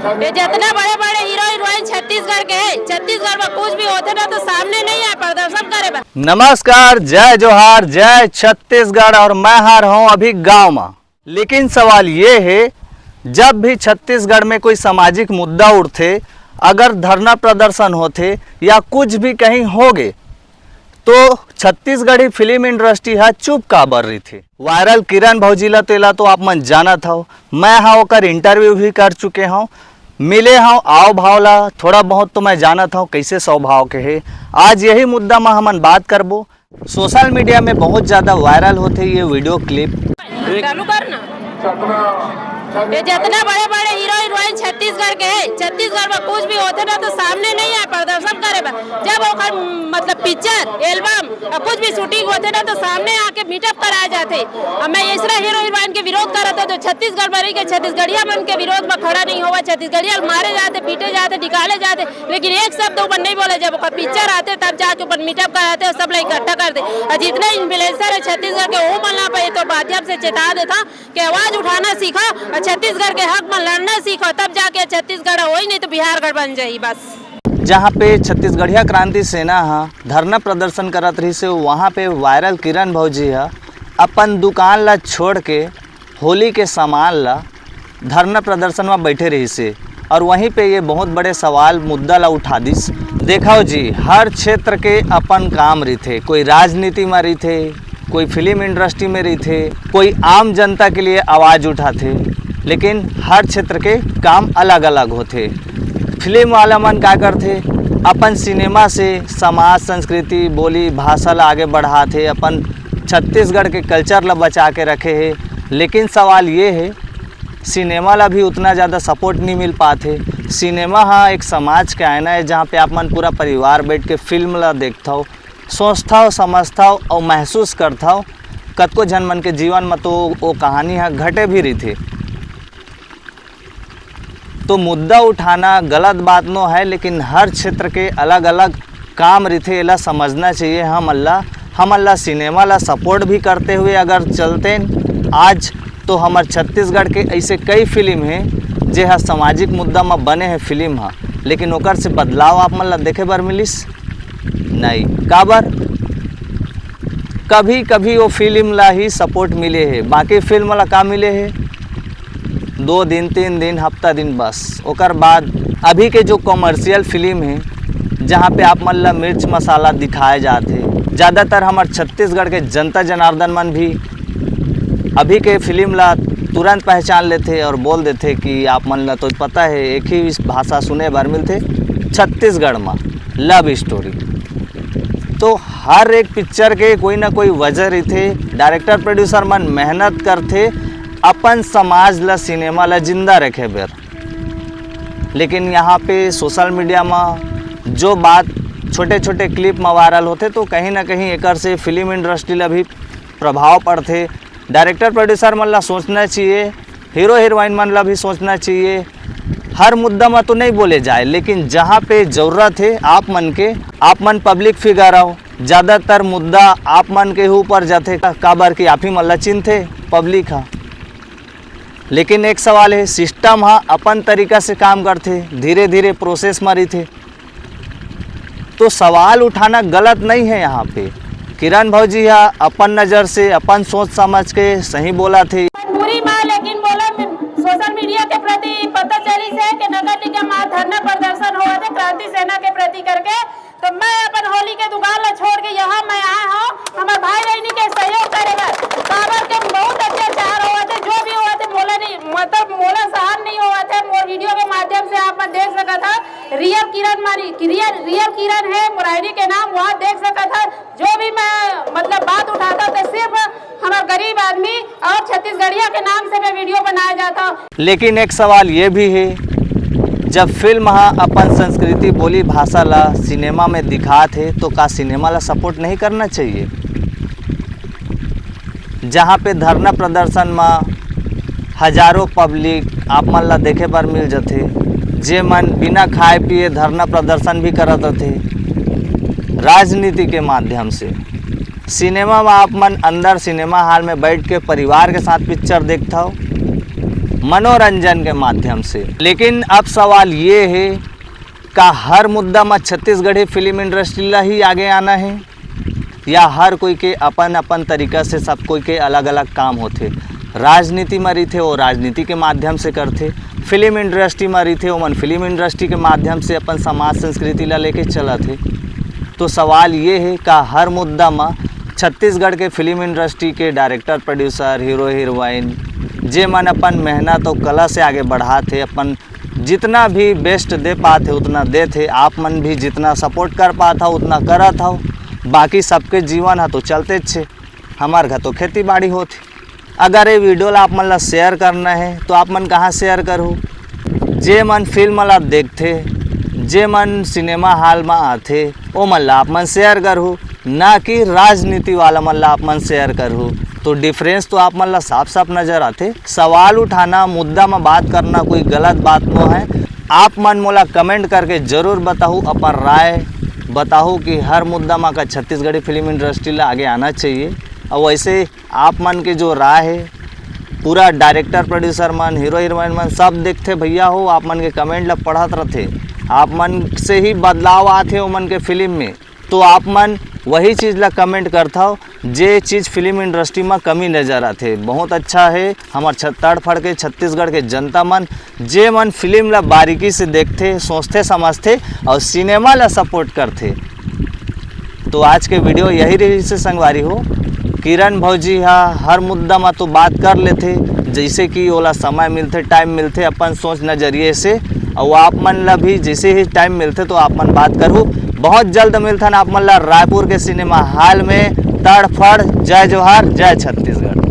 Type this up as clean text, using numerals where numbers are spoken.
ये जितने बड़े बड़े हीरो हीरोइन छत्तीसगढ़ के हैं, छत्तीसगढ़ में कुछ भी होते ना तो सामने नहीं आए प्रदर्शन करे। नमस्कार, जय जोहार, जय छत्तीसगढ़। और मैं हार हूँ अभी गांव में। लेकिन सवाल ये है, जब भी छत्तीसगढ़ में कोई सामाजिक मुद्दा उठते, अगर धरना प्रदर्शन होते या कुछ भी कहीं होगे, तो छत्तीसगढ़ी फिल्म इंडस्ट्री है चुप का बर रही थी। वायरल किरण भौजीला तेला तो आप मन जाना था। मैं हाँ ओकर इंटरव्यू भी कर चुके हूँ, मिले हूँ आओ भावला, थोड़ा बहुत तो मैं जाना था कैसे स्वभाव के है। आज यही मुद्दा में हमन बात करबो। सोशल मीडिया में बहुत ज़्यादा वायरल होते ये वीडियो क्लिप। चालू करना। ये जितने बड़े बड़े हीरो हीरोइन छत्तीसगढ़ के हैं, छत्तीसगढ़ में कुछ भी होते ना तो सामने नहीं आए प्रदर्शन करे। जब ओकर मतलब पिक्चर एल्बम कुछ भी शूटिंग होते ना तो सामने आके मीटअप कराए जाते। मैं ऐसा हीरो हीरोइन के विरोध कर रहा था, जो छत्तीसगढ़ में रही के छत्तीसगढ़िया मन के विरोध में खड़ा नहीं हुआ। छत्तीसगढ़िया मारे जाते, पीटे जाते, निकाले जाते, लेकिन एक शब्द ऊपर नहीं बोले। जब ओकर पिक्चर आते तब जाके ऊपर मीटअप कराते और सब लोग इकट्ठा करते। और जितने इन्फ्लुएंसर है छत्तीसगढ़ के वो मिलना पाए तो माध्यम से चेता देता कि आवाज उठाना सीखा, छत्तीसगढ़ के हक में लड़ना सीखो, तब जाके छत्तीसगढ़ हो ही नहीं तो बिहारगढ़ बन जाए बस। जहाँ पे छत्तीसगढ़िया क्रांति सेना है धरना प्रदर्शन करत रही से, वहाँ पे वायरल किरण भौजी है अपन दुकान ला छोड़ के होली के सामान ला धरना प्रदर्शन में बैठे रही से, और वहीं पे ये बहुत बड़े सवाल मुद्दा ला उठा दिस। देखो जी, हर क्षेत्र के अपन काम रही थे, कोई राजनीति में रही थे, कोई फिल्म इंडस्ट्री में रही थे, कोई आम जनता के लिए आवाज़ उठाते, लेकिन हर क्षेत्र के काम अलग अलग होते। फिल्म वाला मन क्या करते, अपन सिनेमा से समाज, संस्कृति, बोली, भाषा ला आगे बढ़ाते, अपन छत्तीसगढ़ के कल्चर ला बचा के रखे है। लेकिन सवाल ये है, सिनेमा ला भी उतना ज़्यादा सपोर्ट नहीं मिल पाते। सिनेमा हाँ एक समाज का आईना है, जहाँ पे अपन पूरा परिवार बैठ के फिल्म ला देखता हो, सोचता हो, समझता हो और महसूस करता हो। कतको जन मन के जीवन में तो वो कहानी हाँ घटे भी रही थी। तो मुद्दा उठाना गलत बात नो है, लेकिन हर क्षेत्र के अलग अलग काम रहते, एला समझना चाहिए। हम अल्लाह सिनेमा ला सपोर्ट भी करते हुए अगर चलते आज, तो हमार छत्तीसगढ़ के ऐसे कई फिल्म हैं जे सामाजिक मुद्दा में बने हैं फिल्म हाँ, लेकिन ओकर से बदलाव आप मन ला देखे बर मिलिस नहीं। काबर कभी कभी वो फिल्म ला ही सपोर्ट मिले है, बाकी फिल्म ला का मिले है 2 दिन 3 दिन हफ्ता दिन बस। ओकर बाद अभी के जो कॉमर्शियल फिल्म है, जहाँ पे आप मन ला मिर्च मसाला दिखाए जाते, ज़्यादातर हमारे छत्तीसगढ़ के जनता जनार्दन मन भी अभी के फिल्म ला तुरंत पहचान लेते और बोल देते कि आप मन ला तो पता है एक ही भाषा सुने बार मिलते छत्तीसगढ़ में लव स्टोरी। तो हर एक पिक्चर के कोई ना कोई वजह रही थे। डायरेक्टर प्रोड्यूसर मन मेहनत करते अपन समाज ला, सिनेमा ला जिंदा रखे बेर। लेकिन यहाँ पे सोशल मीडिया में जो बात छोटे छोटे क्लिप में वायरल होते, तो कहीं ना कहीं एक से फिल्म इंडस्ट्री ला भी प्रभाव पड़ते। डायरेक्टर प्रोड्यूसर मन ला सोचना चाहिए, हीरो हीरोइन मन ला भी सोचना चाहिए। हर मुद्दा में तो नहीं बोले जाए, लेकिन जहाँ पे ज़रूरत है आप मन पब्लिक फिगर आओ, ज़्यादातर मुद्दा आप मन के ऊपर जाते काबर की आप ही मन ला चिन्हते पब्लिक हाँ। लेकिन एक सवाल है, सिस्टम हाँ अपन तरीका से काम करते, धीरे धीरे प्रोसेस में रही थे, तो सवाल उठाना गलत नहीं है। यहाँ पे किरण भौजी हाँ अपन नज़र से, अपन सोच समझ के सही बोला थे। पूरी माँ लेकिन बोला सोशल मीडिया के प्रति पता चली से कि नगर निगम धरना प्रदर्शन हुआ था क्रांति सेना के प्रति करके, तो मैं अपन होली के दुकान ला छोड़ के यहाँ मैं आया हूँ हमारे भाई बहनी के सहयोग करेगा। काबर के बहुत अत्याचार हुआ थे, जो भी हुआ थे मोला नहीं, मतलब मोला सहन नहीं हुआ था। मोर वीडियो के माध्यम से आप देख सका था, रियल किरण मानी रियल किरण है मुरारी के नाम, वहाँ देख सका था। जो भी मैं मतलब बात उठाता था सिर्फ हमारा गरीब आदमी और छत्तीसगढ़िया के नाम से मैं वीडियो बनाया जाता। लेकिन एक सवाल ये भी है, जब फिल्म हाँ अपन संस्कृति, बोली, भाषा ला सिनेमा में दिखाते, तो का सिनेमा ला सपोर्ट नहीं करना चाहिए? जहाँ पे धरना प्रदर्शन में हजारों पब्लिक आप मन ला देखे पर मिल जाते, जे मन बिना खाए पिए धरना प्रदर्शन भी करत थे राजनीति के माध्यम से। सिनेमा में आप मन अंदर सिनेमा हॉल में बैठ के परिवार के साथ पिक्चर देखता हो, मनोरंजन के माध्यम से। लेकिन अब सवाल ये है का हर मुद्दा में छत्तीसगढ़ी फिल्म इंडस्ट्री ला ही आगे आना है या हर कोई के अपन अपन तरीका से सब कोई के अलग अलग काम होते। राजनीति में रही थे वो राजनीति के माध्यम से करते, फिल्म इंडस्ट्री में रही थे वो मन फिल्म इंडस्ट्री के माध्यम से अपन समाज संस्कृति ला लेके चला थे। तो सवाल ये है का हर मुद्दा में छत्तीसगढ़ के फिल्म इंडस्ट्री के डायरेक्टर प्रोड्यूसर हीरो हीरोइन जे मन अपन मेहनत और कला से आगे बढ़ाते, अपन जितना भी बेस्ट दे पाते उतना दे थे, आप मन भी जितना सपोर्ट कर पाता उतना करा था। बाकी सबके जीवन है तो चलते छे, हमार घर तो खेती बाड़ी होती। अगर ये वीडियो ला आप मन ला शेयर करना है तो आप मन कहाँ शेयर करो? जे मन फिल्म ला देखते, जे मन सिनेमा हॉल में आते वो मन ला आप मन शेयर करो, ना कि राजनीति वाला मन ला आप मन शेयर करो। तो डिफरेंस तो आप मन ला साफ साफ नज़र आते। सवाल उठाना, मुद्दा में बात करना कोई गलत बात नो है। आप मन मोला कमेंट करके ज़रूर बताओ, अपन राय बताओ कि हर मुद्दा में का छत्तीसगढ़ी फिल्म इंडस्ट्री ला आगे आना चाहिए। और वैसे आप मन के जो राय है पूरा डायरेक्टर प्रोड्यूसर मन हीरो हीरोइन मन सब देखते भैया हो, आप मन के कमेंट ला पढ़त रहते, आप मन से ही बदलाव आते हो मन के फिल्म में। तो आप मन वही चीज़ ला कमेंट करता हो जे चीज़ फिल्म इंडस्ट्री में कमी नज़र आते। बहुत अच्छा है हमार तड़फड़ के छत्तीसगढ़ के जनता मन जे मन फिल्म ला बारीकी से देखते, सोचते समझते और सिनेमा ला सपोर्ट करते। तो आज के वीडियो यही रही से संगवारी हो। किरण भौजी हर मुद्दा में तो बात कर लेते जैसे कि ओला समय मिलते, टाइम मिलते अपन सोच नज़रिए से, और आप मन ला भी जैसे ही टाइम मिलते तो आप मन बात करूँ। बहुत जल्द मिलता ना आप मन ला रायपुर के सिनेमा हॉल में। तड़फड़, जय जोहार, जय छत्तीसगढ़।